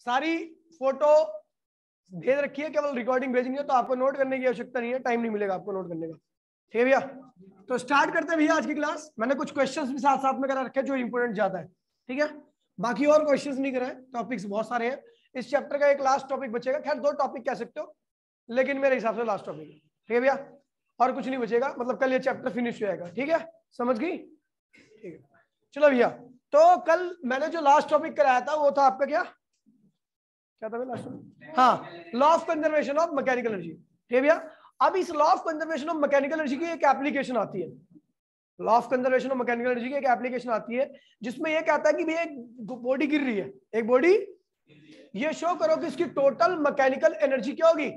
सारी फोटो भेज रखी है, केवल रिकॉर्डिंग भेजनी है, तो आपको नोट करने की आवश्यकता नहीं है, टाइम नहीं मिलेगा आपको नोट करने का। ठीक है भैया, तो स्टार्ट करते हैं भैया आज की क्लास। मैंने कुछ क्वेश्चंस भी साथ साथ में करा रखे हैं जो इंपोर्टेंट ज्यादा है। ठीक है, बाकी और क्वेश्चंस नहीं कराए, टॉपिक्स बहुत सारे हैं। इस चैप्टर का एक लास्ट टॉपिक बचेगा, खैर 2 टॉपिक कह सकते हो, लेकिन मेरे हिसाब से लास्ट टॉपिक है। ठीक है भैया, और कुछ नहीं बचेगा, मतलब कल ये चैप्टर फिनिश हो जाएगा। ठीक है, समझ गई? ठीक है, चलो भैया, तो कल मैंने जो लास्ट टॉपिक कराया था वो था आपका क्या था लास्ट टॉपिक? हाँ, law of conservation of mechanical energy. ठीक है भैया, अब इस law of conservation of mechanical energy की एक एप्लीकेशन आती है। Law of conservation of mechanical energy की एक एप्लीकेशन आती है जिसमें ये कहता है कि भैया एक बॉडी गिर रही है, एक बॉडी, ये शो करो कि इसकी टोटल मैकेनिकल एनर्जी क्या होगी,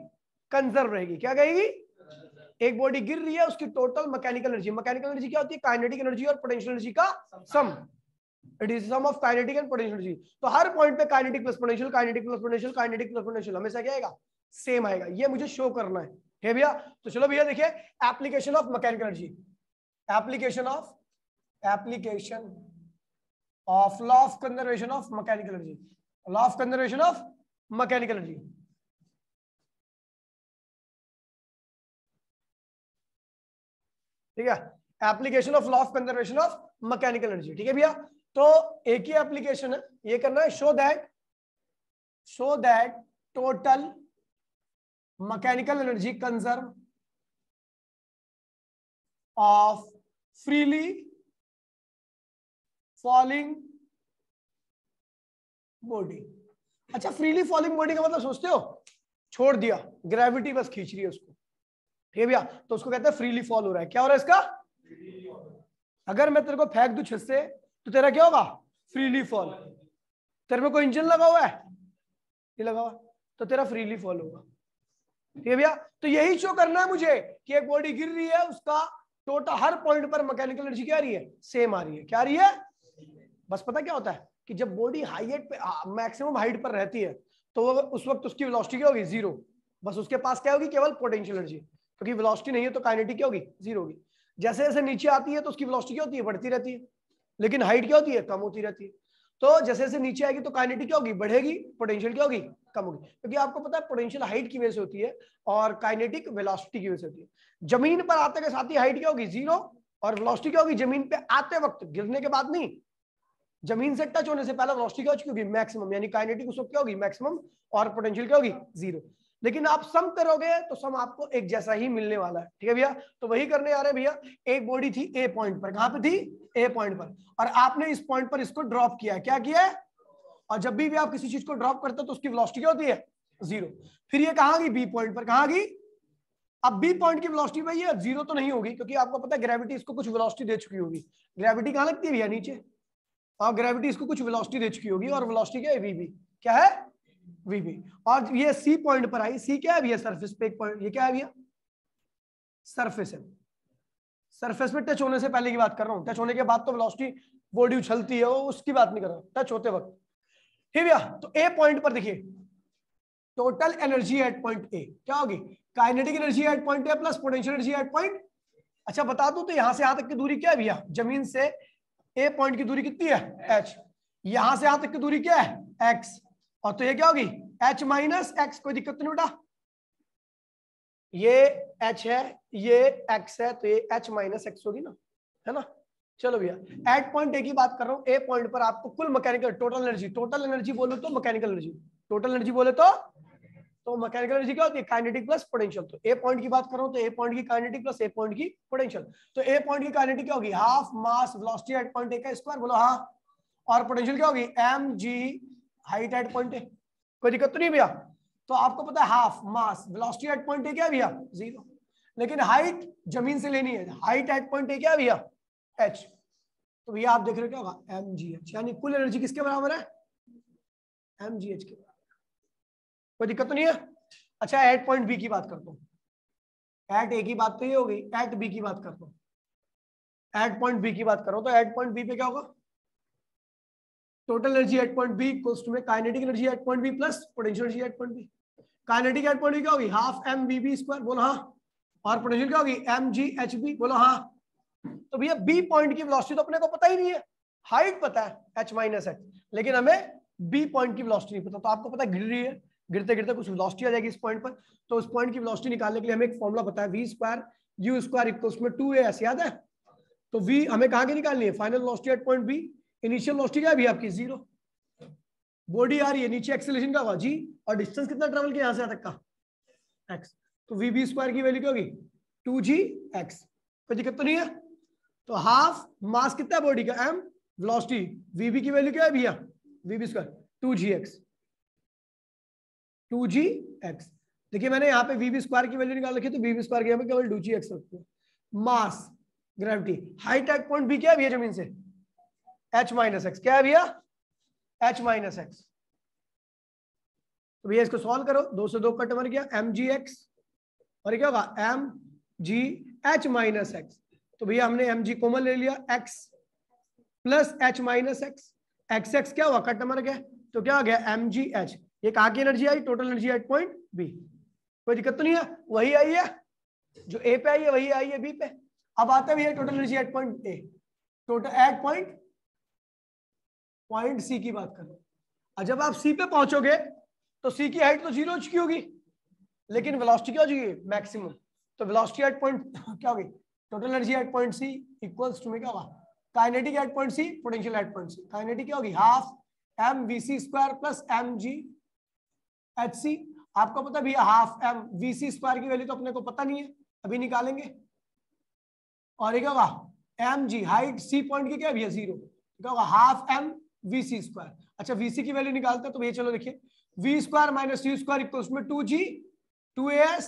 कंजर्व रहेगी। क्या कहेगी? एक बॉडी गिर रही है, उसकी total mechanical energy, mechanical energy क्या होती है? काइनेटिक एनर्जी और पोटेंशियल एनर्जी का sum. It is sum of kinetic and potential energy. तो हर पॉइंट पे kinetic plus potential, kinetic plus potential, kinetic plus potential हमेशा क्या आएगा? सेम आएगा। ये मुझे शो करना है भैया। तो चलो भैया देखिए, application of mechanical energy, application of law of conservation of mechanical energy, law of conservation of mechanical energy. ठीक है, application of law of conservation of mechanical energy. ठीक है भैया, तो एक ही एप्लीकेशन है, ये करना है, show that total mechanical energy conserve of freely falling body. अच्छा, फ्रीली फॉलिंग बॉडी का मतलब सोचते हो? छोड़ दिया, ग्रेविटी बस खींच रही है उसको। ठीक है भैया, तो उसको कहते हैं फ्रीली फॉल हो रहा है। क्या हो रहा है इसका? अगर मैं तेरे को फेंक दूं छत से तो तेरा क्या होगा? Freely fall. तेरे में कोई इंजन लगा हुआ है? नहीं लगा हुआ, तो तेरा फ्रीली फॉल होगा। ठीक है भैया, तो यही शो करना है मुझे कि एक बॉडी गिर रही है, उसका टोटल हर पॉइंट पर मैकेनिकल एनर्जी क्या आ रही है? सेम आ रही है। क्या आ रही है? बस पता क्या होता है कि जब बॉडी हाइट पे, मैक्सिमम हाइट पर रहती है, तो उस वक्त उसकी वेलोसिटी क्या होगी? 0। बस उसके पास क्या होगी? केवल पोटेंशियल एनर्जी, क्योंकि वेलोसिटी नहीं है तो काइनेटिक क्या होगी? 0 होगी। जैसे जैसे नीचे आती है तो उसकी वेलोसिटी क्या होती है? बढ़ती रहती है, लेकिन हाइट क्या होती है? कम होती रहती है। तो जैसे जैसे नीचे आएगी तो काइनेटिक क्या होगी? बढ़ेगी, पोटेंशियल क्या होगी? कम होगी। क्योंकि आपको पता है पोटेंशियल हाइट की वजह से होती है और काइनेटिक वेलोसिटी की वजह से होती है। जमीन पर आते के साथ ही हाइट क्या होगी? 0, और वेलोसिटी क्या होगी? जमीन पे आते वक्त, गिरने के बाद नहीं, जमीन से टच होने से पहले वेलोसिटी क्या हो चुकी होगी? मैक्सिमम, यानी काइनेटिक उस वक्त क्या होगी? मैक्सिमम, और पोटेंशियल क्या होगी? 0। लेकिन आप सम करोगे तो सम आपको एक जैसा ही मिलने वाला है। ठीक है भैया, तो वही करने आ रहे हैं भैया। एक बॉडी थी ए पॉइंट पर, कहां पे थी? ए पॉइंट पर, और आपने इस पॉइंट पर इसको ड्रॉप किया। क्या किया है? और जब भी आप किसी चीज को ड्रॉप करते हो तो उसकी वेलोसिटी क्या होती है? 0। फिर ये कहां गई? बी पॉइंट पर। कहां गई? अब बी पॉइंट की वेलोसिटी भाई ये 0 तो नहीं होगी, क्योंकि आपको पता है ग्रेविटी इसको कुछ वेलोसिटी दे चुकी होगी। ग्रेविटी कहां लगती है भैया? नीचे, और ग्रेविटी इसको कुछ वेलोसिटी दे चुकी होगी, और वेलोसिटी क्या है? वीबी। क्या है? वीबी। और ये सी पॉइंट पर आई। सी क्या है भैया? सरफेस पे एक पॉइंट। ये क्या है भैया? सरफेस है। सरफेस पे टच होने से पहले की बात कर रहा हूं, टच होने के बाद तो वेलोसिटी बॉडी उछलती है, वो उसकी बात नहीं कर रहा हूं, टच होते वक्त। ठीक भैया, तो ए पॉइंट पर देखिए, total energy at point A क्या होगी? Kinetic energy at point A plus potential energy at point. अच्छा बता दूं, तो यहां से यहां तक की दूरी क्या है भैया? जमीन से ए पॉइंट की दूरी कितनी है? h। यहां से यहां तक की दूरी क्या है? x। और तो ये क्या होगी? h minus x. कोई दिक्कत नहीं बेटा, ये h है, ये x है, तो ये h माइनस एक्स होगी ना, है ना। चलो भैया, एट पॉइंट ए की बात कर रहा हूं। ए पॉइंट पर आपको कुल मैकेनिकल टोटल एनर्जी बोलो तो मैकेनिकल एनर्जी, टोटल एनर्जी बोले तो मैकेनिकल एनर्जी क्या होती है? Kinetic plus potential. तो ए पॉइंट की बात करो तो ए पॉइंट की काइनेटिक प्लस ए पॉइंट की पोटेंशियल। तो ए पॉइंट की काइनेटिक क्या होगी? Half mass velocity at point A का स्क्वायर, बोलो हाँ। और पोटेंशियल क्या होगी? M g height at point A. कोई दिक्कत तो नहीं भैया? तो आपको पता है half mass velocity at point A क्या है भैया? 0। लेकिन हाइट जमीन से लेनी है, हाइट एट पॉइंट ए क्या है भैया? h। तो भैया आप देख रहे हो क्या होगा? एम जी एच, यानी कुल एनर्जी किसके बराबर है? एम जी एच के बराबर। कोई दिक्कत तो नहीं है? अच्छा, एट पॉइंट बी की बात करता हूं। एट ए की बात तो ये होगी, एट बी की बात करता हूं। एट पॉइंट बी की बात करो तो एट पॉइंट बी पे क्या होगा? Total energy at point B equals to में kinetic energy at point B plus potential energy at point B. Kinetic at point B क्या होगी? Half M B B square, बोलो हाँ। और पोटेंशियल क्या होगी? एम जी एच बी, बोलो हाँ। तो भैया बी पॉइंट की वेलोसिटी तो अपने को पता ही नहीं है, हाइट पता है h माइनस एच, लेकिन हमें बी पॉइंट की वेलोसिटी नहीं पता, तो आपको पता है गिर रही है, गिरते गिरते कुछ वेलोसिटी आ जाएगी इस पॉइंट पर, तो उस पॉइंट की वेलोसिटी निकालने के लिए हमें एक फॉर्मूला पता है, v square u square equals में 2as, याद है? तो v हमें कहां की निकालनी है? Final velocity at point B. Initial velocity क्या है भी आपकी? 0। बॉडी आ रही है, नीचे एक्सेलरेशन का होगा g, और डिस्टेंस कितना ट्रेवल किया यहां से यहां तक का? x। तो v b स्क्वायर की वैल्यू क्या होगी? 2gx। कोई दिक्कत तो नहीं है? तो हाफ मास कितना है बॉडी का? m, वेलोसिटी vb की वैल्यू क्या है भैया? vb square 2gx। 2gx। देखिए मैंने यहाँ पे vb स्क्वायर की वैल्यू निकाल रखी है, तो vb स्क्वायर की यहाँ पे केवल 2gx रखते हैं। Mass, gravity, height at point B क्या है भैया जमीन से? h minus X. क्या है भैया? h minus X. तो भैया इसको सॉल्व करो, 2 से 2 कट मर गया, mgx, और ये क्या होगा? mgh minus X. तो भैया हमने mg कॉमन ले लिया, x plus h minus x, x क्या हुआ? कट मर गया, तो क्या आ गया? mgh। ये कहाँ की एनर्जी आई? Total energy at point B. कोई दिक्कत तो नहीं है? वही आई है जो ए पे आई है, वही आई है बी पे। अब आता है भैया total energy at point A, total at point C की बात करो। और जब आप सी पे पहुंचोगे तो सी की हाइट तो 0 हो चुकी होगी, लेकिन वेलोसिटी क्या हो जाएगी? मैक्सिमम। तो वेलोसिटी एट पॉइंट क्या होगी? Total energy at point C equals to में क्या होगा? Kinetic at point C, potential at point C. Kinetic क्या होगी? Half m v C square plus m जी एच सी। आपको पता भैया half m v C square की वैल्यू तो अपने को पता नहीं है, अभी निकालेंगे। और ये क्या होगा? M g height C point की क्या है भैया? 0। क्या होगा? Half m v C square. अच्छा वी सी की वैल्यू निकालते हैं, तो भैया चलो देखिए, v square minus u square equals में 2g 2as।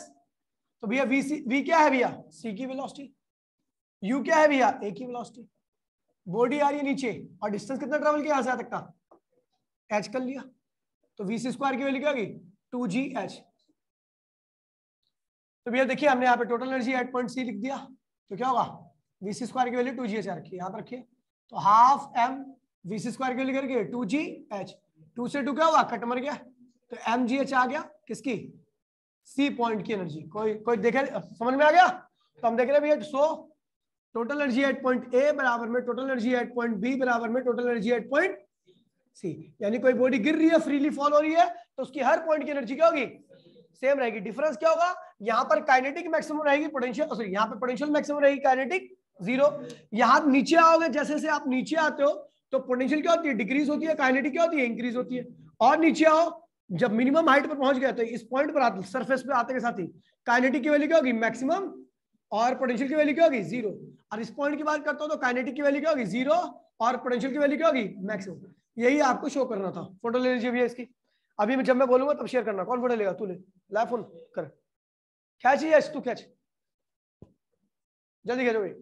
तो भैया वी सी, वी क्या है भैया? सी की वेलोसिटी। यू क्या है भैया? ए की वेलोसिटी। बॉडी आ रही है नीचे, और डिस्टेंस कितना ट्रेवल किया यहां से यहां तक का? एच कर लिया। तो वी सी स्क्वायर की वैल्यू क्या होगी? 2gh। तो भैया देखिए हमने यहाँ पे total energy at point C लिख दिया, तो क्या होगा? वी सी स्क्वायर की वैल्यू 2gh रखिए, यहाँ पर रखिए। तो half m v C square की वैल्यू करके 2gh, 2 से 2 क्या हुआ? कट मर गया, तो mgh आ गया किसकी? सी पॉइंट की एनर्जी। कोई देखे, समझ में आ गया? तो हम देख रहे हैं भैया, so total energy at point A बराबर में total energy at point B बराबर में total energy at point C. यानी कोई बॉडी गिर रही है, फ्रीली फॉल हो रही है, तो उसकी हर पॉइंट की एनर्जी क्या होगी? सेम रहेगी। डिफरेंस क्या होगा? यहाँ पर काइनेटिक मैक्सिमम रहेगी, पोटेंशियल सॉरी यहाँ पे पोटेंशियल मैक्सिमम रहेगी, काइनेटिक 0। यहाँ नीचे आओगे, जैसे जैसे आप नीचे आते हो तो पोटेंशियल क्या होती है? डिक्रीज होती है, काइनेटिक क्या होती है? इंक्रीज होती है। और नीचे आओ, जब मिनिमम हाइट पर पहुंच गए तो इस पॉइंट पर आते, सरफेस पे आते के साथ ही काइनेटिक की वैल्यू क्या होगी? मैक्सिमम, और पोटेंशियल की वैल्यू क्या होगी? 0। और इस पॉइंट की बात करता हूं तो काइनेटिक की वैल्यू क्या होगी? 0, और पोटेंशियल की वैल्यू क्या होगी? मैक्सिमम। यही आपको शो करना था। फोटो ले लीजिए भैया इसकी, अभी जब मैं बोलूंगा तब शेयर करना। कौन फोटो लेगा? तू ले, ला फोन कर, खैच ही तू खैच, जल्दी खैचो भाई।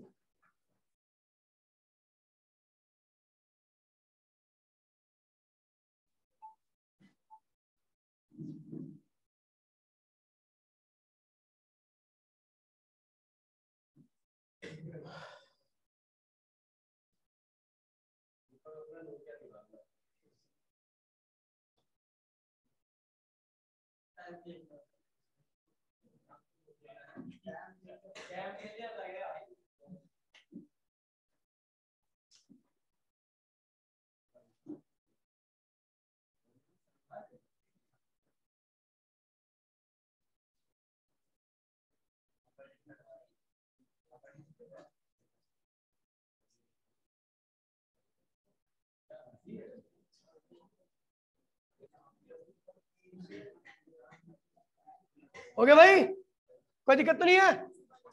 ओके भाई, कोई दिक्कत तो नहीं है?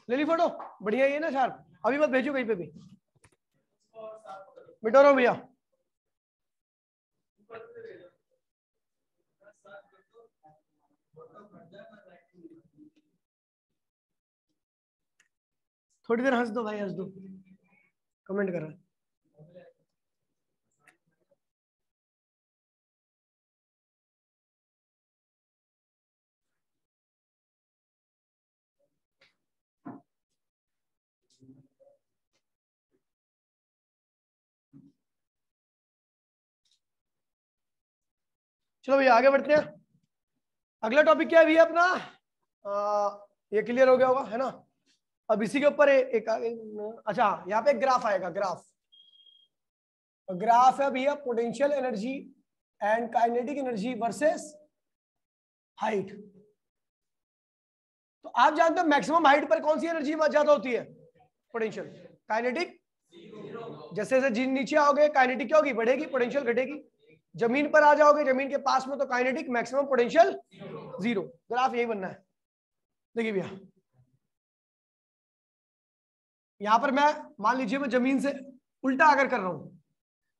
ले ली फोटो, बढ़िया ही है ना शार्प? अभी मत भेजो कहीं पे भी, मिटो रहो भैया। थोड़ी देर हंस दो भाई, हंस दो, कमेंट कर रहा है। चलो भैया आगे बढ़ते हैं। अगला टॉपिक क्या है भैया अपना? ये क्लियर हो गया होगा, है ना? अब इसी के ऊपर एक अच्छा यहाँ पे एक ग्राफ आएगा। ग्राफ है भैया potential energy and kinetic energy versus height. तो आप जानते हो मैक्सिमम हाइट पर कौन सी एनर्जी ज्यादा होती है? पोटेंशियल। काइनेटिक जैसे जैसे नीचे आओगे काइनेटिक क्या होगी? बढ़ेगी, पोटेंशियल घटेगी। जमीन पर आ जाओगे, जमीन के पास में, तो kinetic maximum, potential zero. Graph यही बनना है। देखिए भैया, यहां पर मैं मान लीजिए मैं जमीन से उल्टा अगर कर रहा हूं,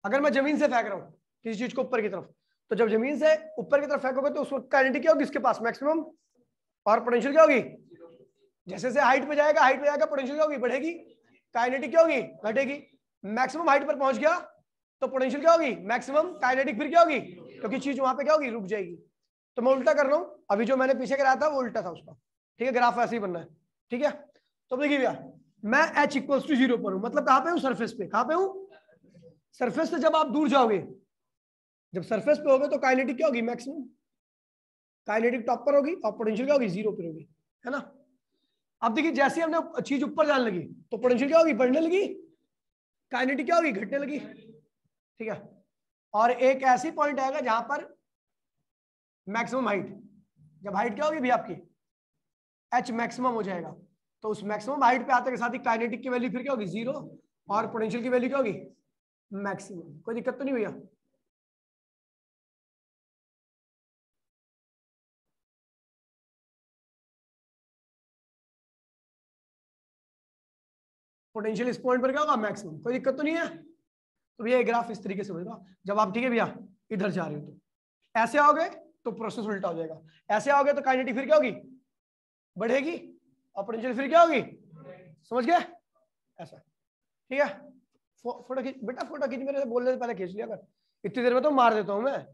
अगर मैं जमीन से फेंक रहा हूं किसी चीज को ऊपर की तरफ, तो जब जमीन से ऊपर की तरफ फेंकोगे तो उस वक्त काइनेटिक क्या होगी? इसके पास मैक्सिमम, और पोटेंशियल क्या होगी? जैसे जैसे हाइट पे जाएगा, हाइट पे जाएगा, पोटेंशियल क्या होगी? बढ़ेगी, काइनेटिक क्या होगी? घटेगी। मैक्सिमम हाइट पर पहुंच गया तो पोटेंशियल क्या होगी? मैक्सिमम। काइनेटिक फिर क्या होगी? क्योंकि चीज वहां पे क्या होगी? रुक जाएगी। तो मैं उल्टा कर रहा हूं, अभी जो मैंने पीछे कराया था वो उल्टा था उसका। ठीक है, ग्राफ ऐसे ही बनना है। ठीक है, तो देखिए भैया, मैं h इक्वल्स टू 0 पर हूं, मतलब कहां पे हूं? सरफेस पे। कहां पे हूं? सरफेस से जब आप दूर जाओगे, जब सरफेस पे होगे तो काइनेटिक क्या होगी? मैक्सिमम। काइनेटिक टॉप पर होगी और पोटेंशियल क्या होगी? 0 पर होगी, है ना। अब देखिए, जैसे हमने चीज ऊपर जाने लगी तो पोटेंशियल क्या होगी? बढ़ने लगी, काइनेटिक क्या होगी? घटने लगी। ठीक है, और एक ऐसी पॉइंट आएगा जहां पर मैक्सिमम हाइट, जब हाइट क्या होगी भी आपकी? h मैक्सिमम हो जाएगा, तो उस मैक्सिमम हाइट पे आते के साथ ही काइनेटिक की वैल्यू फिर क्या होगी? 0, और पोटेंशियल की वैल्यू क्या होगी? मैक्सिमम। कोई दिक्कत तो नहीं भैया? पोटेंशियल इस पॉइंट पर क्या होगा? मैक्सिमम। कोई दिक्कत तो नहीं है? तो भैया ग्राफ इस तरीके से होगा। जब आप, ठीक है भैया, इधर जा रहे हो तो ऐसे आओगे तो प्रोसेस उल्टा हो जाएगा, ऐसे आओगे तो काइनेटिक फिर क्या होगी? बढ़ेगी, और पोटेंशियल फिर क्या होगी? समझ गए? ऐसा। ठीक है, फोटो खींच बेटा, फोटो खींच, मेरे से बोलने से पहले खींच लिया कर, इतनी देर में तो मार देता हूं मैं।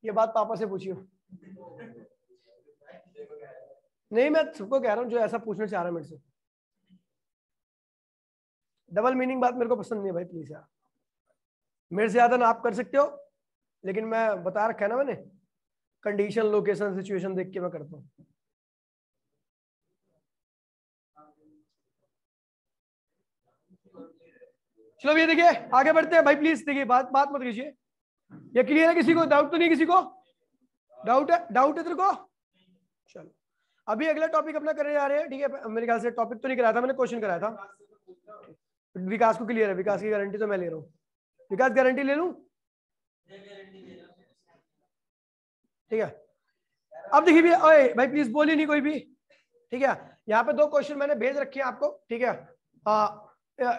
ये बात पापा से पूछियो। नहीं, मैं सबको कह रहा हूँ जो ऐसा पूछना चाह रहा है मेरे से। डबल मीनिंग बात मेरे को पसंद नहीं है भाई, प्लीज यार। मेरे से ज्यादा ना आप कर सकते हो, लेकिन मैं बता रखा है ना मैंने, कंडीशन, लोकेशन, सिचुएशन देख के मैं करता हूँ। चलो भैया देखिए, आगे बढ़ते हैं भाई, प्लीज देखिए, बात मत कीजिए। ये क्लियर है? किसी को डाउट तो नहीं? किसी को डाउट है? डाउट है तेरे को? चलो, अभी अगला टॉपिक अपना करने जा रहे हैं। ठीक है, मेरे ख्याल से टॉपिक तो नहीं कराया था मैंने, क्वेश्चन कराया था। विकास को क्लियर है? विकास की गारंटी तो मैं ले रहा हूँ। विकास गारंटी ले लूं? ठीक है, अब देखिए भैया, ओए भाई प्लीज बोलिए नहीं कोई भी। ठीक है, यहाँ पे 2 क्वेश्चन मैंने भेज रखे हैं आपको। ठीक है,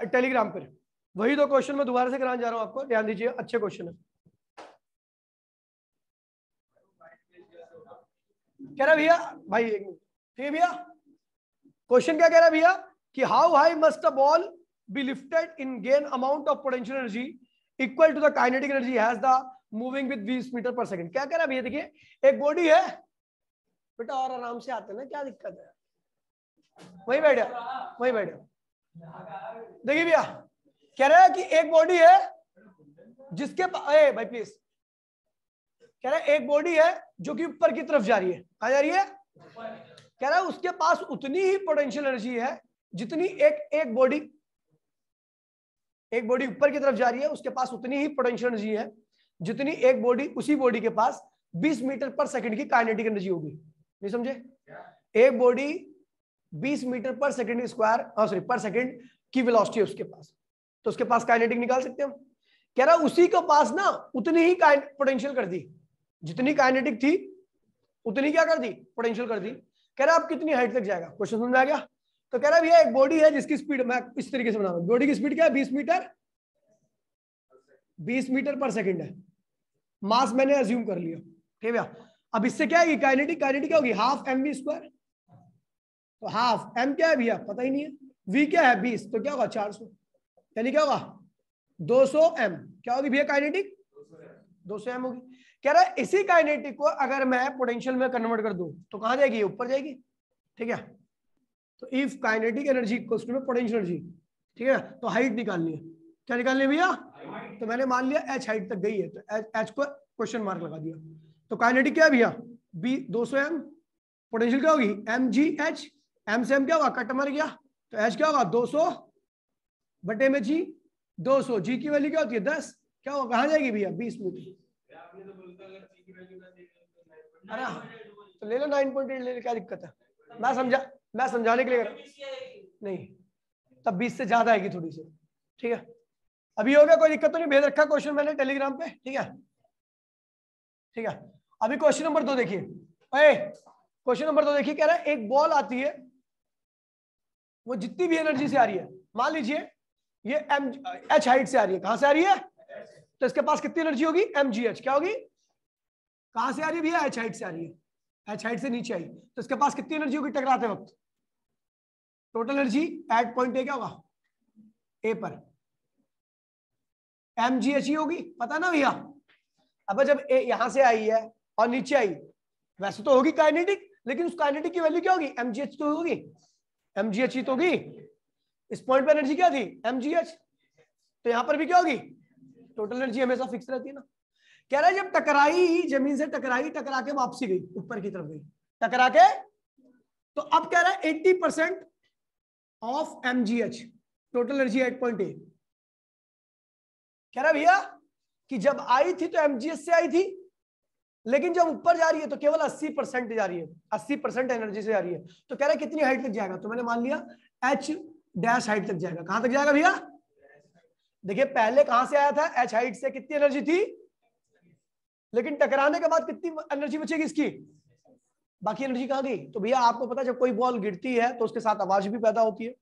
टेलीग्राम पर वही 2 क्वेश्चन मैं दोबारा से कराने जा रहा हूँ आपको, ध्यान दीजिए, अच्छे क्वेश्चन है। कह रहा भैया, भाई एक मिनट, ठीक है भैया, क्वेश्चन क्या कह रहा है भैया कि how high must a ball be lifted in gain amount of potential energy equal to the kinetic energy has the moving with 20 metre पर सेकंड। क्या कह रहा है भैया? देखिए, एक बॉडी है बेटा, और आराम से आते ना, क्या दिक्कत है? वही बैठ जाओ, वही बैठ जाओ। देखिए भैया, कह रहा है कि एक बॉडी है जिसके भाई प्लीज, कह रहा है एक बॉडी है जो कि ऊपर की तरफ जा रही है। कहा जा रही है? कह रहा है उसके पास उतनी ही पोटेंशियल एनर्जी है जितनी एक बॉडी ऊपर की तरफ जा रही है, उसके पास उतनी ही पोटेंशियल एनर्जी है जितनी एक बॉडी, उसी बॉडी के पास 20 मीटर पर सेकंड की काइनेटिक एनर्जी होगी। नहीं समझे? एक बॉडी 20 मीटर पर सेकंड स्क्वायर, सॉरी पर सेकंड की वेलोसिटी है उसके पास, तो उसके पास काइनेटिक निकाल सकते हैं हम। कह रहा उसी के पास ना उतनी ही पोटेंशियल कर दी, जितनी काइनेटिक थी उतनी क्या कर दी? पोटेंशियल कर दी। कह रहा अब कितनी हाइट तक जाएगा? क्वेश्चन समझ में आ गया? तो कह रहा भैया एक बॉडी है जिसकी स्पीड, मैं इस तरीके से बना रहा हूं, बॉडी की स्पीड क्या है? 20 मीटर पर सेकंड है। मास मैंने अज्यूम कर लिया। ठीक है भैया, अब इससे क्या है? काइनेटिक क्या होगी? Half m v square. तो हाफ एम क्या है भैया? पता ही नहीं है। वी क्या है? 20, तो क्या होगा? 400, यानी क्या होगा? 200 एम। क्या होगी भैया काइनेटिक? 200 एम होगी। कह रहा है इसी काइनेटिक को अगर मैं पोटेंशियल में कन्वर्ट कर दूं तो कहां जाएगी? ऊपर जाएगी। ठीक है, तो if kinetic energy equals to potential energy, ठीक है, तो हाइट निकालनी है। क्या निकालनी है भैया? तो मैंने मान लिया एच हाइट तक गई है, तो एच को क्वेश्चन मार्क लगा दिया। तो काइनेटिक क्या है भैया? 200 एम पोटेंशियल क्या होगी एम जी एच, एम से एम क्या होगा कट मर गया, तो एच क्या होगा 200 बटे में जी 200, जी की वैल्यू क्या होती है 10, क्या होगा कहाँ जाएगी भैया 20 मीटर। अरे तो ले लो 9.8 ले लो, क्या दिक्कत है, मैं समझाने के लिए नहीं, तब 20 से ज्यादा आएगी थोड़ी सी, ठीक है। अभी हो गया, कोई दिक्कत तो नहीं, भेज रखा क्वेश्चन मैंने टेलीग्राम पे, ठीक है ठीक है। अभी क्वेश्चन नंबर 2 देखिए, क्वेश्चन नंबर 2 देखिए, कह रहा है एक बॉल आती है, वो जितनी भी एनर्जी से आ रही है, मान लीजिए ये एम एच हाइट से आ रही है, कहां से आ रही है, तो इसके पास कितनी एनर्जी होगी एम जी एच, क्या होगी, कहां से आ रही है भैया एच हाइट से आ रही है, एच हाइट से नीचे आई, तो इसके पास कितनी एनर्जी होगी टकराते वक्त, total energy at point A क्या होगा ए पर, एम जी एच ही होगी, पता ना भैया। अब जब ए यहां से आई है और नीचे आई, वैसे तो होगी काइनेटिक, लेकिन उस काइनेटिक की वैल्यू क्या होगी एम जी एच तो होगी, एम जी एच ही तो होगी, इस पॉइंट पर एनर्जी क्या थी एम जी एच, तो यहां पर भी क्या होगी टोटल एनर्जी हमेशा फिक्स रहती है ना। कह रहा है जब टकराई, जमीन से टकराई, टकरा के वापसी गई ऊपर की तरफ गई, टकरा के, तो अब कह रहा है 80% of M ji H, total energy 8.8, कह रहा है भैया कि जब आई थी तो एमजीएच से आई थी, लेकिन जब ऊपर जा रही है तो केवल 80% जा रही है, 80% एनर्जी से जा रही है, तो कह रहा है कितनी हाइट तक जाएगा, तो मैंने मान लिया एच डैश हाइट तक जाएगा, कहां तक जाएगा भैया, देखिए पहले कहां से आया था एच हाइट से, कितनी एनर्जी थी, लेकिन टकराने के बाद कितनी एनर्जी बचेगी इसकी, बाकी एनर्जी कहां गई, तो भैया आपको पता है जब कोई बॉल गिरती है तो उसके साथ आवाज भी पैदा होती है,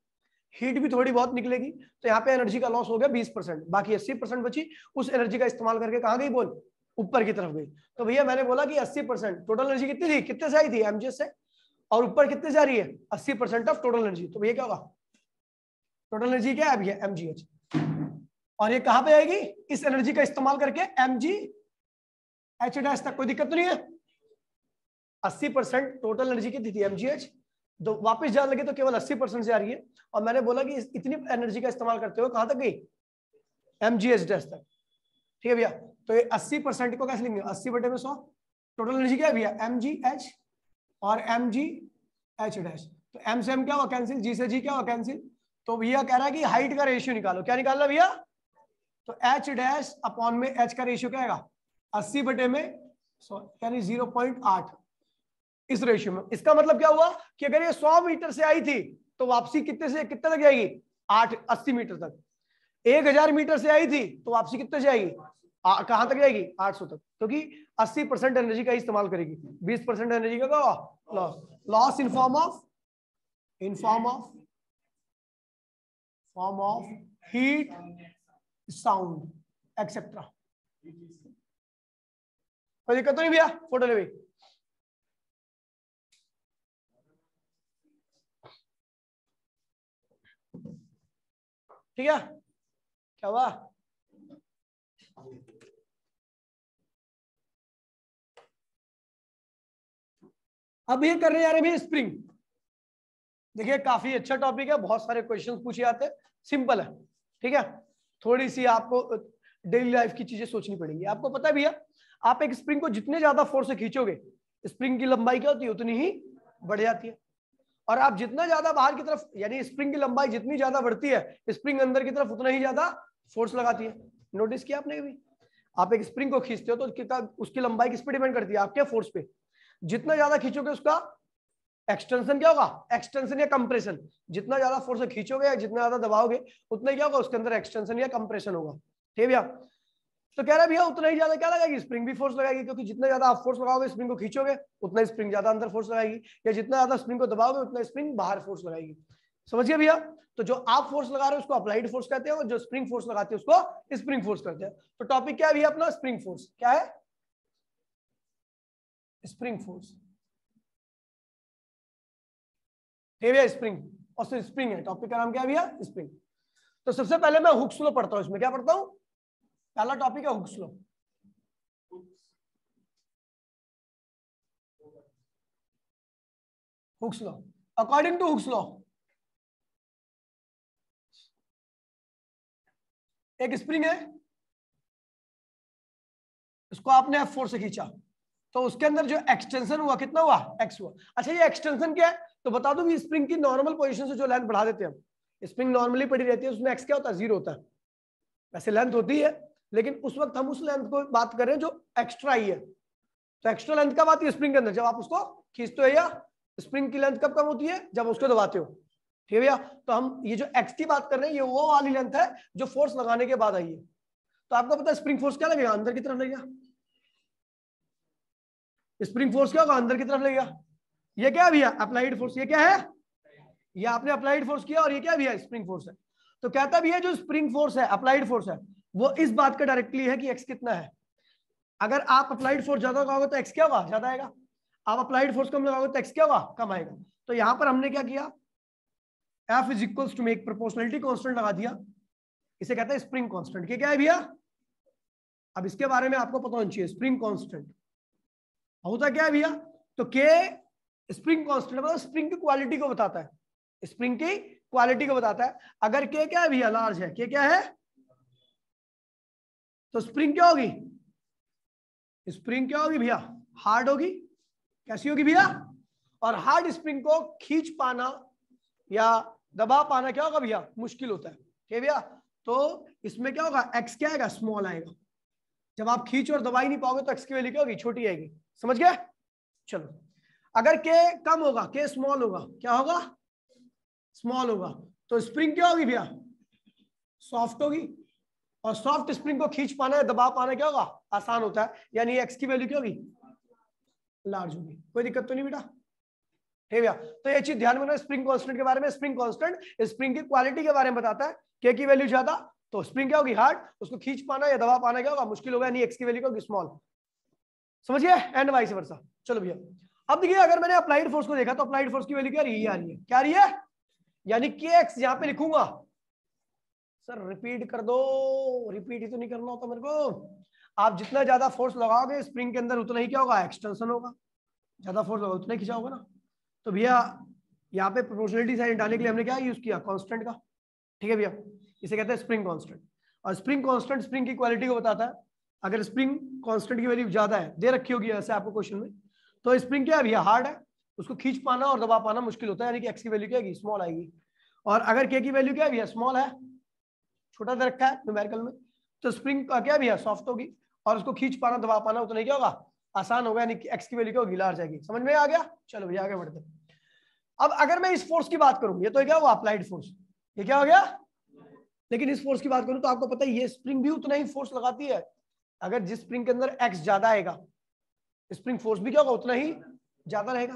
हीट भी थोड़ी बहुत निकलेगी, तो यहाँ पे एनर्जी का लॉस हो गया 20%, बाकी 80% बची, उस एनर्जी का इस्तेमाल करके कहां गई बॉल, ऊपर की तरफ गई। तो भैया मैंने बोला कि 80% टोटल एनर्जी कितनी थी, कितने से आई थी एमजीएच से, और ऊपर कितने से आ रही है 80% ऑफ टोटल एनर्जी, तो भैया क्या होगा टोटल एनर्जी क्या है भैया एमजीएच, और ये कहां पे आएगी इस एनर्जी का इस्तेमाल करके एमजी एच डैश तक, कोई दिक्कत तो नहीं है। 80% टोटल एनर्जी कितनी थी एमजीएच, तो वापस जाने लगे तो केवल 80% से आ रही है, और मैंने बोला कि इतनी एनर्जी का इस्तेमाल करते हुए कहां तक गई एमजीएच डैश तक, ठीक है भैया। तो ये 80% को कैसे लिखेंगे 80 बटे में 100, टोटल एनर्जी क्या है भैया एम जी एच और एम जी एच डैश, तो एम से एम क्या हुआ कैंसिल, जी से जी क्या हुआ कैंसिल, तो भैया कह रहा है कि हाइट का रेशियो निकालो, क्या निकालना भैया, तो एच डैश अपॉन में एच का रेशियो क्या आएगा 80 बटे में 100 यानी 0.8, इस रेशियो में। इसका मतलब क्या हुआ कि अगर ये 100 मीटर से आई थी तो वापसी कितने से कितने तक जाएगी 80 मीटर तक, 1000 मीटर से आई थी तो वापसी कितने से जाएगी कहां तक जाएगी 800 तक, क्योंकि 80% एनर्जी का इस्तेमाल करेगी, 20% एनर्जी का loss, loss in form of heat, sound etcetera. कोई दिक्कत तो नहीं भैया, फोटो ले भाई। ठीक है, क्या हुआ, अब ये कर रहे जा रहे भैया स्प्रिंग। देखिए काफी अच्छा टॉपिक है, बहुत सारे क्वेश्चंस पूछे जाते हैं, सिंपल है, ठीक है। थोड़ी सी आपको डेली लाइफ की चीजें सोचनी पड़ेंगी। आपको पता है भैया, आप एक स्प्रिंग को जितने ज्यादा फोर्स से खींचोगे, स्प्रिंग की लंबाई क्या होती है उतनी ही बढ़ जाती है, और आप जितना ज्यादा बाहर की तरफ, यानी स्प्रिंग की लंबाई जितनी ज्यादा बढ़ती है, स्प्रिंग अंदर की तरफ उतना ही ज्यादा फोर्स लगाती है। नोटिस किया आपने भी, आप एक स्प्रिंग को खींचते हो तो उसकी लंबाई किस पे डिपेंड करती है, आपके फोर्स पे, जितना ज्यादा खींचोगे उसका एक्सटेंशन क्या होगा, एक्सटेंशन या कंप्रेशन, जितना ज्यादा फोर्स से खींचोगे या जितना ज्यादा दबाओगे उतना क्या होगा उसके अंदर एक्सटेंशन या कंप्रेशन होगा, ठीक है भैया। तो कह रहा है भैया उतना ही ज्यादा क्या लगाएगी स्प्रिंग भी फोर्स लगाएगी, क्योंकि जितना ज्यादा आप फोर्स लगाओगे स्प्रिंग को खींचोगे उतना स्प्रिंग ज्यादा अंदर फोर्स लगाएगी, या जितना ज्यादा स्प्रिंग को दबाओगे उतना स्प्रिंग बाहर फोर्स लगाएगी। समझिए भैया, तो जो आप फोर्स लगा रहे हो उसको अप्लाइड फोर्स कहते हैं, और जो स्प्रिंग फोर्स लगाते हैं उसको स्प्रिंग फोर्स कहते हैं। तो टॉपिक क्या है भैया अपना, स्प्रिंग फोर्स, क्या है स्प्रिंग फोर्स, भैया स्प्रिंग, और सिर्फ स्प्रिंग है, टॉपिक का नाम क्या है भैया स्प्रिंग। तो सबसे पहले मैं हुक्स लॉ पढ़ता हूं, इसमें क्या पढ़ता हूं, पहला टॉपिक है Hooke's law. Hooke's law, according to Hooke's law, एक स्प्रिंग है, इसको आपने F4 से खींचा, तो उसके अंदर जो एक्सटेंशन हुआ कितना हुआ, एक्स हुआ। अच्छा ये एक्सटेंशन क्या है, तो बता दूं स्प्रिंग की नॉर्मल पोजीशन से जो लेंथ बढ़ा देते हैं हम, स्प्रिंग नॉर्मली पड़ी रहती है उसमें एक्स क्या होता है, 0 होता है। वैसे लेंथ होती है लेकिन उस वक्त हम उस लेंथ को बात कर रहे हैं जो एक्स्ट्रा ही है। तो एक्स्ट्रा लेंथ कब आती है स्प्रिंग के अंदर, जब आप उसको खींचते हो, या स्प्रिंग की लेंथ कब कम होती है, जब उसको दबाते हो। ठीक है भैया, तो हम ये जो एक्स की बात कर रहे हैं ये वो वाली लेंथ है जो फोर्स लगाने के बाद आई है। तो आपको पता है स्प्रिंग फोर्स क्या लगेगा, अंदर की तरफ लगेगा। स्प्रिंग फोर्स क्या होगा, अंदर की तरफ लगेगा। ये क्या है भैया, अप्लाइड फोर्स। ये क्या है, ये आपने अप्लाइड फोर्स किया, और ये क्या भैया, स्प्रिंग फोर्स है। तो कहता भी है जो स्प्रिंग फोर्स है, अप्लाइड फोर्स है, वो इस बात का डायरेक्टली है कि एक्स कितना है। अगर आप अप्लाइड फोर्स ज्यादा लगाओगे तो एक्स क्या होगा, ज्यादा आएगा। आप अप्लाइड फोर्स कम लगाओगे तो एक्स क्या होगा, कम आएगा। तो यहां पर हमने क्या किया, F इज इक्वल्स टू एक प्रोपोर्शनलिटी कांस्टेंट लगा दिया, इसे कहते हैं स्प्रिंग कांस्टेंट। क्या है भैया, अब इसके बारे में आपको पता होना चाहिए। स्प्रिंग कांस्टेंट होता क्या है भैया, तो के स्प्रिंग कांस्टेंट मतलब स्प्रिंग की क्वालिटी को बताता है, स्प्रिंग की क्वालिटी को बताता है। अगर के क्या है भैया, लार्ज है, के क्या है, तो स्प्रिंग क्या होगी, स्प्रिंग क्या होगी भैया, हार्ड होगी। कैसी होगी भैया, और हार्ड स्प्रिंग को खींच पाना या दबा पाना क्या होगा भैया, मुश्किल होता है। ठीक है भैया, तो इसमें क्या होगा, एक्स क्या आएगा, स्मॉल आएगा। जब आप खींच और दबा ही नहीं पाओगे तो एक्स की वैल्यू क्या होगी, छोटी आएगी। समझ गए। चलो, अगर के कम होगा, के स्मॉल होगा, क्या होगा, स्मॉल होगा, तो स्प्रिंग क्या होगी भैया, सॉफ्ट होगी। और सॉफ्ट स्प्रिंग को खींच पाना है, दबा पाना क्या होगा, आसान होता है। यानी एक्स की वैल्यू क्या होगी, लार्ज होगी। कोई दिक्कत तो नहीं बेटा, ठीक है भैया। तो ये चीज ध्यान में रखना स्प्रिंग कांस्टेंट के बारे में। स्प्रिंग कांस्टेंट स्प्रिंग की क्वालिटी के बारे में बताता है। के की वैल्यू ज्यादा तो स्प्रिंग क्या होगी, हार्ड, उसको खींच पाना या दबा पाना क्या होगा, मुश्किल होगा। यानी एक्स की वैल्यू क्या होगी, स्मॉल। समझ गए, एंड वाइस वर्सा। चलो भैया, अब देखिए अगर मैंने अप्लाइड फोर्स को देखा तो अप्लाइड फोर्स की वैल्यू क्या रही है, क्या रही है, यानी के एक्स यहां पे लिखूंगा। सर रिपीट कर दो, रिपीट ही तो नहीं करना होता मेरे को। आप जितना ज्यादा फोर्स लगाओगे स्प्रिंग के अंदर उतना ही क्या होगा, एक्सटेंशन होगा। ज्यादा फोर्स लगाओगे उतना ही खिंचा होगा ना। तो भैया यहाँ पे प्रोपोर्शनलिटी साइन हटाने के लिए हमने क्या यूज किया, कांस्टेंट का। ठीक है भैया, इसे कहते हैं स्प्रिंग कांस्टेंट। और स्प्रिंग कांस्टेंट स्प्रिंग की क्वालिटी को बताता है। अगर स्प्रिंग कांस्टेंट की वैल्यू ज्यादा है, दे रखी होगी ऐसे आपको क्वेश्चन में, तो स्प्रिंग क्या है भैया, हार्ड है, उसको खींच पाना और दबा पाना मुश्किल होता है। यानी कि एक्स की वैल्यू क्या आएगी, स्मॉल आएगी। और अगर के की वैल्यू क्या है भैया, स्मॉल है, छोटा दे रखा है न्यूमेरिकल में, तो स्प्रिंग का क्या भैया, सॉफ्ट होगी, और उसको खींच पाना दबा पाना उतना ही क्या होगा, आसान होगा। यानी कि एक्स की वैल्यू क्या होगी, लार्ज आएगी। समझ में आ गया। चलो भैया आगे बढ़ते हैं। अब अगर मैं इस फोर्स की बात करूं, ये तो क्या हुआ, अप्लाइड फोर्स, ये क्या हो गया। लेकिन इस फोर्स की बात करूं तो आपको पता है ये स्प्रिंग भी उतना ही फोर्स लगाती है। अगर जिस स्प्रिंग के अंदर एक्स ज्यादा आएगा, स्प्रिंग फोर्स भी क्या होगा, उतना ही ज्यादा रहेगा।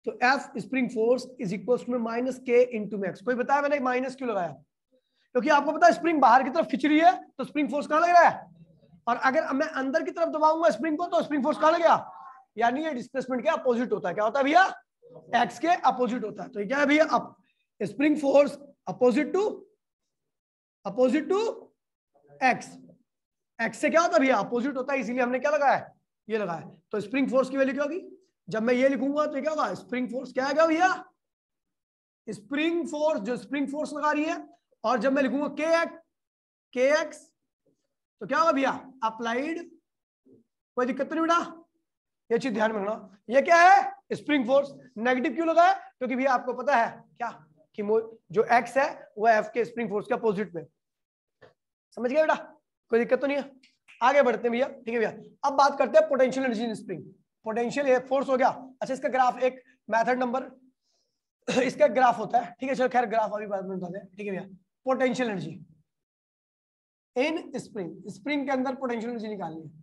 तो F spring force is equal to minus k into max. कोई बताया मैंने माइनस क्यों लगाया, क्योंकि आपको पता है स्प्रिंग बाहर की तरफ खिंच रही है तो स्प्रिंग फोर्स कहां लग रहा है, और अगर मैं अंदर की तरफ दबाऊंगा स्प्रिंग को तो स्प्रिंग फोर्स कहां लगेगा। यानी ये डिस्प्लेसमेंट के अपोजिट होता है। क्या होता है भैया, एक्स के अपोजिट होता है। तो क्या है भैया, spring force opposite to x, x से क्या होता है भैया, अपोजिट होता है, इसीलिए हमने क्या लगाया, ये लगाया। तो स्प्रिंग फोर्स की वैल्यू क्या होगी, जब मैं ये लिखूंगा तो क्या होगा, स्प्रिंग फोर्स क्या आएगा भैया, स्प्रिंग फोर्स जो स्प्रिंग फोर्स लगा रही है, और जब मैं लिखूंगा के एक्स तो क्या होगा भैया, अप्लाइड। कोई दिक्कत तो नहीं बेटा, ये चीज ध्यान में रखना। ये क्या है, स्प्रिंग फोर्स। नेगेटिव क्यों लगा है, क्योंकि भैया आपको पता है क्या कि जो एक्स है वो एफ के स्प्रिंग फोर्स के अपोजिट में। समझ गए बेटा, कोई दिक्कत तो नहीं है। आगे बढ़ते हैं भैया। ठीक है भैया, अब बात करते हैं potential energy in spring. Potential ये फोर्स हो गया। अच्छा इसका ग्राफ, एक मेथड नंबर इसका ग्राफ होता है। ठीक है चलो खैर ग्राफ अभी बाद में बताते हैं। ठीक है भैया, potential energy in spring, spring के अंदर पोटेंशियल एनर्जी निकालनी है।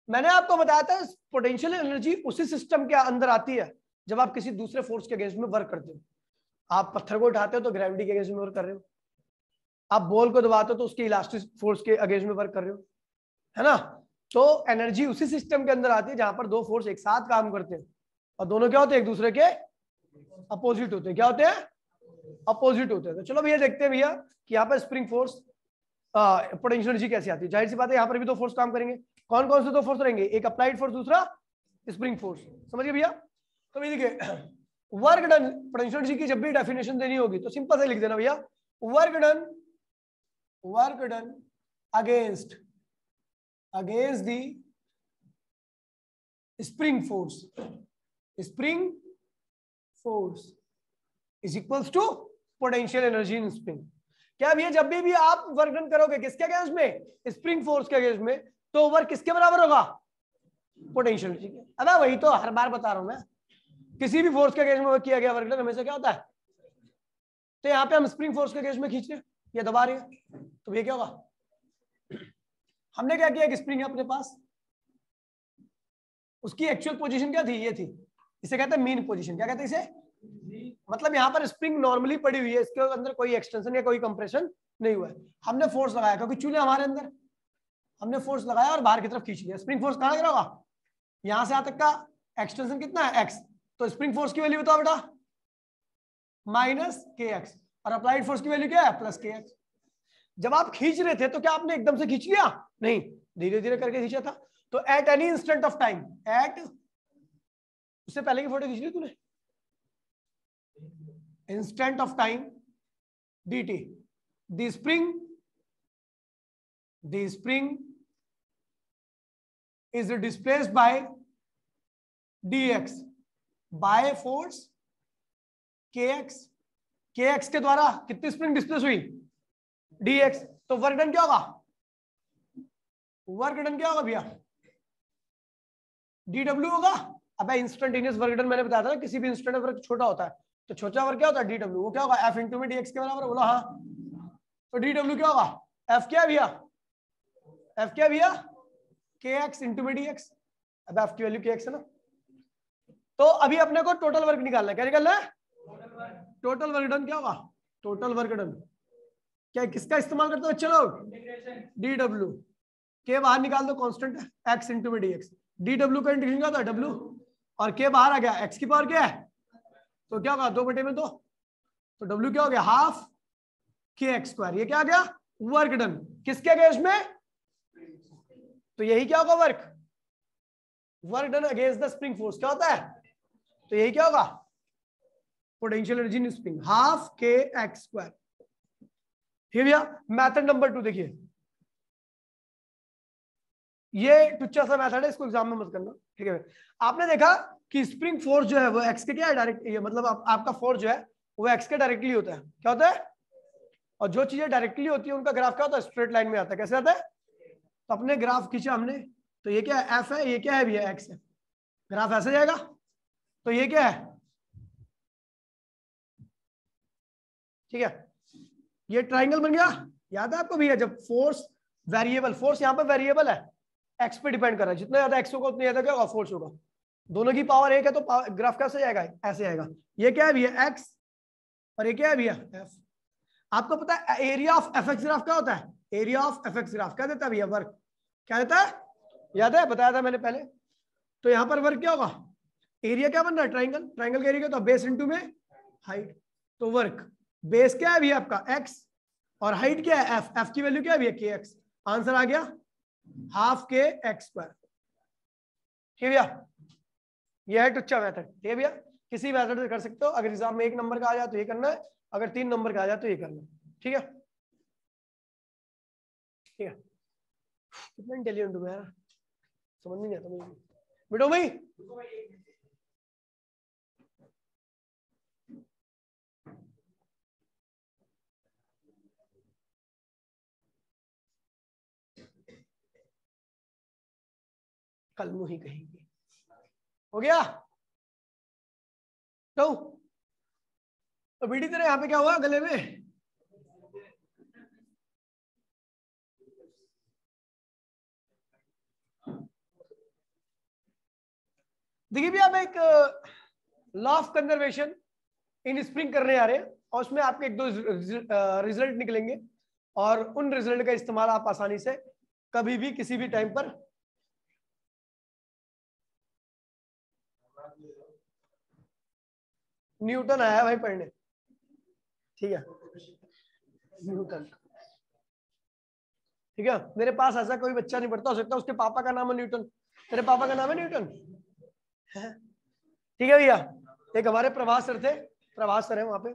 मैंने आपको बताया था पोटेंशियल एनर्जी उसी सिस्टम के अंदर आती है जब आप किसी दूसरे फोर्स के अगेंस्ट में वर्क करते हो। आप पत्थर को उठाते हो तो ग्रेविटी के अगेंस्ट में वर्क कर रहे हो, आप बॉल को दबाते हो तो उसके इलास्टिक फोर्स के अगेंस्ट में वर्क कर रहे हो, है ना। तो एनर्जी उसी सिस्टम के अंदर आती है जहां पर दो फोर्स एक साथ काम करते हैं और दोनों क्या होते हैं, एक दूसरे के अपोजिट होते हैं। क्या होते हैं, अपोजिट होते हैं। तो चलो भैया देखते हैं भैया कि यहाँ पर स्प्रिंग फोर्स पोटेंशियल एनर्जी कैसे आती है। जाहिर सी बात है यहाँ पर भी दो फोर्स काम करेंगे। कौन कौन से दो फोर्स रहेंगे, एक अप्लाइड फोर्स, दूसरा स्प्रिंग फोर्स। समझिए भैया। तो भैया देखिए वर्क डन, पोटेंशियल एनर्जी की जब भी डेफिनेशन देनी होगी तो सिंपल से लिख देना भैया, work done against the spring force is equals to potential energy in spring. क्या भैया जब भी आप वर्क डन करोगे किसके अगेंस्ट में, स्प्रिंग फोर्स के अगेंस्ट में, तो वर्क किसके बराबर होगा, पोटेंशियल एनर्जी के। अब वही तो हर बार बता रहा हूं मैं, किसी भी फोर्स के अगेंस्ट में किया गया वर्क डन हमेशा क्या होता है, तो यहाँ पे हम स्प्रिंग फोर्स के अगेंस्ट में खींच रहे हैं, ये दबा रही है, तो ये क्या होगा, हमने क्या किया, एक स्प्रिंग है अपने पास, उसकी एक्चुअल पोजीशन क्या थी, ये थी, इसे कहते हैं मीन पोजीशन। क्या कहते हैं इसे, मतलब यहाँ पर स्प्रिंग नॉर्मली पड़ी हुई है, इसके अंदर कोई एक्सटेंशन या कोई कंप्रेशन नहीं हुआ है, हमने फोर्स लगाया क्योंकि चूल्हे हमारे अंदर, हमने फोर्स लगाया और बाहर की तरफ खींच लिया। स्प्रिंग फोर्स कहां लग रहा होगा, यहां से यहां तक का एक्सटेंशन कितना है, एक्स, तो स्प्रिंग फोर्स की वैल्यू बताओ बेटा, माइनस के एक्स, और अप्लाइड फोर्स की वैल्यू क्या है, प्लस के एक्स। जब आप खींच रहे थे तो क्या आपने एकदम से खींच लिया, नहीं, धीरे धीरे करके खींचा था। तो at any instant of time, at, उससे पहले की फोटो खींच ली तूने, instant of time dt, the spring is displaced by dx by force kx, kx के द्वारा कितनी स्प्रिंग डिस्प्लेस हुई, dx, तो वर्क डन क्या होगा, वर्क डन क्या होगा भैया, dw होगा। अब इंस्टेंटेनियस वर्क डन मैंने बताया था ना, किसी भी इंस्टेंट वर्क छोटा होता है, तो छोटा वर्क क्या होता है, dw, वो क्या होगा, f इंटू में dx के बराबर, बोला हाँ, तो dw क्या होगा, f क्या है भैया, f क्या है भैया, kx इंटू में dx। अब f की वैल्यू kx है ना, तो अभी अपने को टोटल वर्क निकालना है, क्या निकालना है, टोटल वर्क डन क्या होगा, टोटल वर्क डन क्या, किसका इस्तेमाल करते हो बच्चे लोग, dw, के बाहर निकाल दो, कांस्टेंट है, x इंटू में dx, dw का इंटीग्रेशन क्या होता है, w, और के बाहर आ गया, x की पावर क्या है, तो क्या होगा 2/2, तो w क्या हो गया, हाफ के एक्स स्क्वायर, ये क्या आ गया, वर्क डन, किसके अगेंस्ट में, तो यही क्या होगा, work done against the spring force क्या होता है, तो यही क्या होगा, potential energy in spring, half के एक्स स्क्वायर। ठीक है भैया, मेथड नंबर 2 देखिए, ये टुच्चा सा मेथड है, इसको एग्जाम में मत करना, ठीक है। आपने देखा कि स्प्रिंग फोर्स जो है वो एक्स के क्या है, डायरेक्ट, ये मतलब आपका फोर्स जो है वो एक्स के डायरेक्टली होता है, क्या होता है, और जो चीजें डायरेक्टली होती है उनका ग्राफ क्या होता है, स्ट्रेट लाइन में आता है, कैसे आता है, तो अपने ग्राफ खींचा हमने, तो ये क्या है, एफ है, ये क्या है भैया, एक्स है, ग्राफ ऐसे जाएगा, तो ये क्या है, ठीक है, ये ट्राइंगल बन गया, याद है आपको भैया, जब फोर्स वेरिएबल, फोर्स यहाँ पर वेरिएबल है, एक्स पे डिपेंड कर रहा है, जितना ज्यादा एक्स होगा उतना ज्यादा क्या होगा, फोर्स होगा, दोनों की पावर एक है, तो ग्राफ कैसे जाएगा, ऐसे आएगा, ये क्या है भैया, एक्स, और ये क्या है भैया, एफ। आपको पता है area of F x graph क्या होता है, area of F x graph क्या देता है भैया, वर्क क्या देता है, याद है, बताया था मैंने पहले। तो यहाँ पर वर्क क्या होगा, एरिया क्या बन रहा है, ट्राइंगल, ट्राइंगल का एरिया तो बेस इंटू में हाइट, तो वर्क बेस क्या है भैया आपका एक्स, और हाइट क्या है एफ, एफ की वैल्यू क्या है भैया, के एक्स, आंसर आ गया हाफ के एक्स स्क्वायर। ठीक है भैया, यह है टुच्चा मेथड, ठीक है भैया, किसी मेथड से कर सकते हो, अगर एग्जाम में 1 नंबर का आ जाए तो ये करना है, अगर 3 नंबर का आ जाए तो ये करना है, ठीक है, ठीक है। कितना इंटेलिजेंट हूं मैं यार, समझ नहीं आता मुझे, बेटो भाई कल मुंह ही कहेंगे, हो गया, तो बीड़ी तेरे यहाँ पे क्या हुआ गले में, देखिए भी आप एक law of conservation in spring करने आ रहे हैं, और उसमें आपके 1-2 रिजल्ट निकलेंगे, और उन रिजल्ट का इस्तेमाल आप आसानी से कभी भी किसी भी टाइम पर न्यूटन आया भाई पढ़ने, ठीक है, न्यूटन, ठीक है, मेरे पास ऐसा कोई बच्चा नहीं पढ़ता, हो सकता है उसके पापा का नाम है न्यूटन, तेरे पापा का नाम है न्यूटन, ठीक है भैया। एक हमारे प्रभास सर थे, प्रभास सर है वहां पे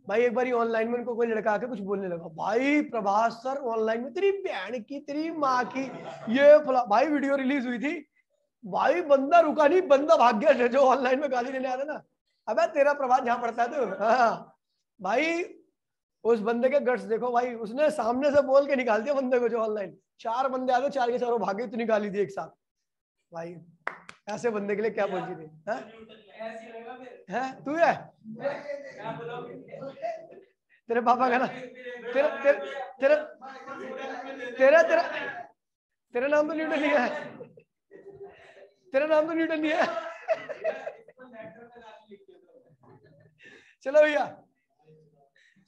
भाई, एक बार ऑनलाइन में उनको कोई लड़का आके कुछ बोलने लगा, भाई प्रभास सर ऑनलाइन में तेरी बहन की तेरी माँ की ये फला, भाई वीडियो रिलीज हुई थी, भाई बंदा रुका नहीं, बंदा भाग गया जो ऑनलाइन में गाली देने आता ना। अबे तेरा प्रभात जहां पड़ता है तो हाँ भाई, उस बंदे के गट्स देखो भाई, उसने सामने से बोल के निकाल दिया बंदे को जो ऑनलाइन। 4 बंदे आते, 4 के चारों भागे, इतनी गाली दी एक साथ। भाई ऐसे बंदे के लिए क्या बोल रही है तू है तेरे पापा का ना, तेरा तेरा तेरा तेरा तेरा तेरा नाम तो न्यूटन नहीं है, तेरा नाम तो न्यूटन नहीं है। चलो भैया,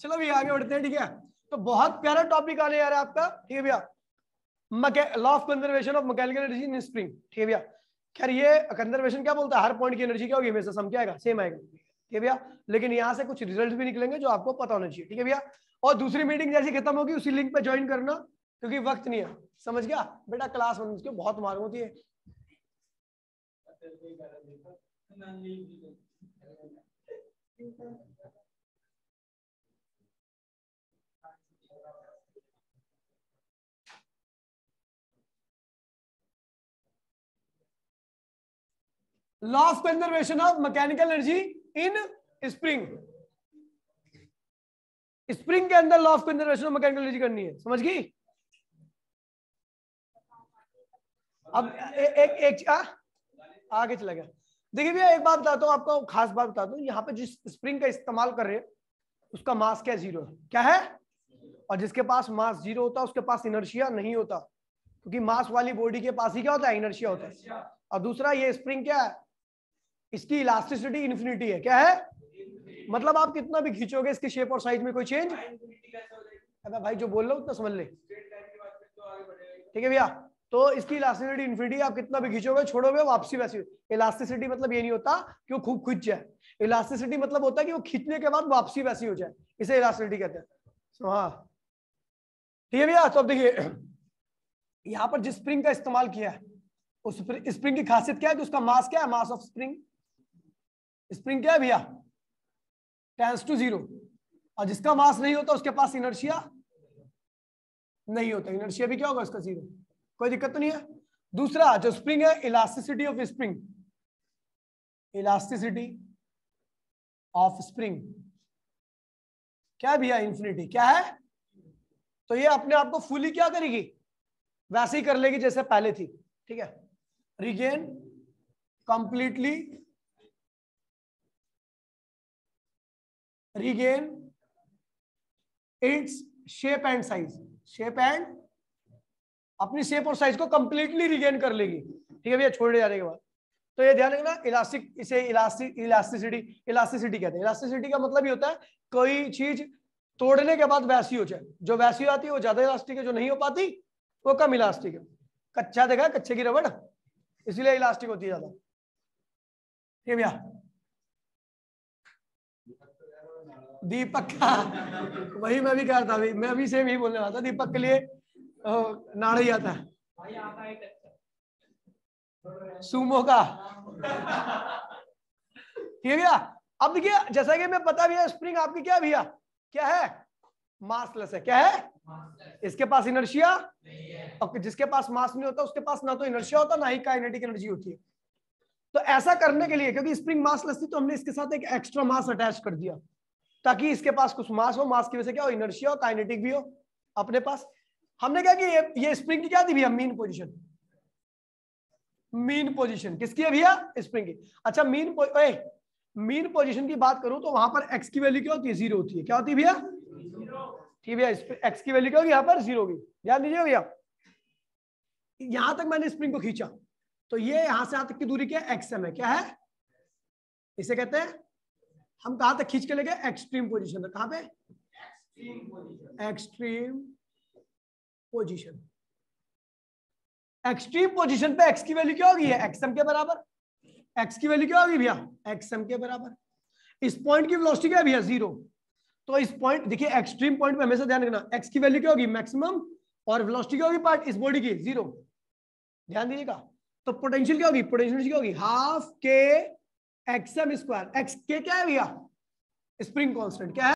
चलो भैया आगे बढ़ते हैं, ठीक है। तो बहुत प्यारा टॉपिक आने जा रहा है आपका, ठीक है भैया, law of conservation of mechanical energy in spring, ठीक है भैया। खैर ये कंजर्वेशन क्या बोलता है, हर पॉइंट की एनर्जी क्या होगी, हमेशा सम क्या आएगा, सेम आएगा, ठीक है भैया। लेकिन यहाँ से कुछ रिजल्ट भी निकलेंगे जो आपको पता होना चाहिए, ठीक है भैया। और दूसरी मीटिंग जैसी खत्म होगी उसी लिंक पे ज्वाइन करना, क्योंकि वक्त नहीं है, समझ गया बेटा। क्लास की बहुत मांग होती है। Law of conservation of mechanical energy in spring. Spring के अंदर law of conservation of mechanical energy करनी है, समझ गई। अब एक आगे चला गया। देखिए भैया एक बात बताता हूँ आपको, खास बात बताता हूँ, यहाँ पे जिस स्प्रिंग का इस्तेमाल कर रहे हैं उसका मास क्या, 0 है, क्या है। और जिसके पास मास 0 होता है उसके पास इनर्शिया नहीं होता, क्योंकि मास वाली बॉडी के पास ही क्या होता है, इनर्शिया होता है। और दूसरा ये स्प्रिंग क्या है, इसकी इलास्टिसिटी इन्फिनिटी है, क्या है, मतलब आप कितना भी खींचोगे इसकी शेप और साइज में कोई चेंज। अबे भाई जो बोल रहा हूँ उतना समझ ले, ठीक है भैया। तो इसकी इलास्टिसिटी इन्फिनिटी, आप कितना भी खींचोगे छोड़ोगे वापसी वैसी। इलास्टिसिटी मतलब ये नहीं होता कि वो खूब खींच जाए, इलास्टिसिटी मतलब होता है कि वो खींचने के बाद वापसी वैसी हो जाए, इसे इलास्टिसिटी कहते हैं। हाँ ठीक है भैया। तो अब देखिए यहाँ पर जिस स्प्रिंग का इस्तेमाल किया है उस स्प्रिंग की खासियत क्या है कि उसका मास क्या है, मास ऑफ स्प्रिंग। स्प्रिंग क्या है भैया, टेंड्स टू 0। और जिसका मास नहीं होता उसके पास इनर्शिया नहीं होता, इनर्शिया भी क्या होगा उसका 0, कोई दिक्कत तो नहीं है। दूसरा जो स्प्रिंग है, elasticity of spring, elasticity of spring क्या है भैया, इंफिनिटी, क्या है। तो ये अपने आप को फुली क्या करेगी, वैसे ही कर लेगी जैसे पहले थी, ठीक है। Regain completely, regain its shape and size, shape and, अपनी शेप और साइज को कंप्लीटली रिगेन कर लेगी, ठीक है भैया, छोड़े जाने के बाद। तो ये ध्यान रखना, इलास्टिक, इसे इलास्टिसिटी कहते हैं। इलास्टिसिटी का मतलब ये होता है कोई चीज तोड़ने के बाद वैसी हो जाए, जो वैसी आती है वो ज्यादा इलास्टिक है, जो नहीं हो पाती वो कम इलास्टिक है। कच्चा देखा, कच्चे की रबड़ इसलिए इलास्टिक होती है ज्यादा, ठीक है भैया। दीपक का वही मैं भी कह रहा था, मैं अभी से भी बोलने वाला था, दीपक के लिए नाड़ा ही आता है, सुमो का, ठीक है भैया। अब देखिए जैसा कि मैं पता भैया, स्प्रिंग आपकी क्या भैया, क्या है, मासलेस है, क्या है, इसके पास इनर्शिया, और जिसके पास मास नहीं होता उसके पास ना तो इनर्शिया होता ना ही काइनेटिक एनर्जी होती है। तो ऐसा करने के लिए, क्योंकि स्प्रिंग मासलेस थी, तो हमने इसके साथ एक एक्स्ट्रा मास अटैच कर दिया ताकि इसके पास कुछ मास हो, मास की वजह से क्या हो, इनर्शिया हो, काइनेटिक भी हो अपने पास। हमने क्या कि ये स्प्रिंग की क्या थी भैया, मीन पोजीशन, मीन पोजीशन किसकी है भैया, स्प्रिंग की। अच्छा मीन पोजीशन की बात करूं तो वहां पर एक्स की वैल्यू क्या होती है, 0 होती है, क्या होती है भैया, ठीक है भैया। एक्स की वैल्यू क्या होगी, यहाँ पर 0 होगी, ध्यान दीजिए भैया। यहां तक मैंने स्प्रिंग को खींचा तो ये यहां से यहां तक की दूरी क्या है, एक्सएम है, क्या है, इसे कहते हैं, हम कहां तक खींच के ले गए, एक्सट्रीम पोजीशन तक। कहां पे, एक्सट्रीम पोजीशन। एक्सट्रीम पोजीशन पे एक्स की वैल्यू क्या होगी, एक्सएम के बराबर। एक्स की वैल्यू क्या होगी भैया, एक्सएम के बराबर। इस पॉइंट की वेलोसिटी क्या है भैया, 0। तो इस पॉइंट देखिए, एक्सट्रीम पॉइंट पे हमेशा ध्यान रखना, एक्स की वैल्यू क्या होगी, मैक्सिमम, और वेलोसिटी क्या होगी पार्ट इस बॉडी की, 0, ध्यान दीजिएगा। तो पोटेंशियल क्या होगी, पोटेंशियल क्या होगी, हाफ के एक्सएम स्क्वायर। एक्स के क्या है भैया, स्प्रिंग कांस्टेंट, क्या है,